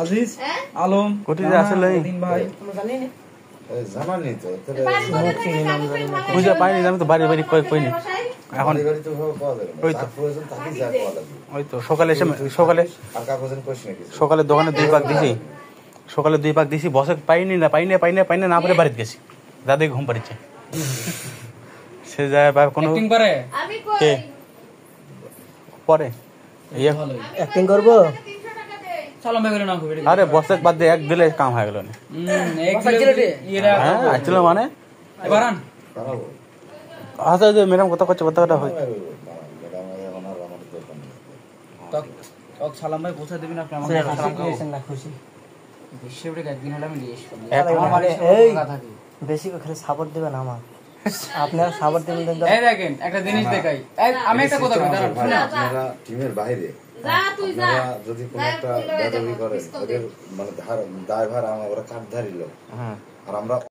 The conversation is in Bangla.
আজিজ আলম কোথায় আসলে ভাই জানানি তো বুঝে পাইনি, আমি তো বাড়ি বাড়ি কইনি এখন। ওই তো সকালে এসে সকালে দোকানে 2 পাক দিছি, সকালে 2 পাক দিছি, বসে পাইনি না পরে বাড়িতে গেছি, দাদি ঘুম পাড়িছে সে যায় বা কোনো কে পরে অ্যাক্টিং করব। আরে বসে বাদ দিয়ে 1 দিলে কাম হয়ে গেল। হ্যাঁ আসছিল মানে আচ্ছা যে ম্যাডাম কথা হয় সালাম ভাই পৌঁছে দিবেন আপনি খুশি একদিন বেশি করে সাপোর্ট দিবেন আমার, আপনারা সাপোর্ট দিবেন। এই দেখেন একটা জিনিস দেখাই, আমি একটা কথা বলি, দাঁড়ান শুনুন। আপনারা টিমের বাইরে যদি কোনো একটা বেদবি করেন, ওদের মানে দায়ভার আমরা কাঠধারি লোক, আর আমরা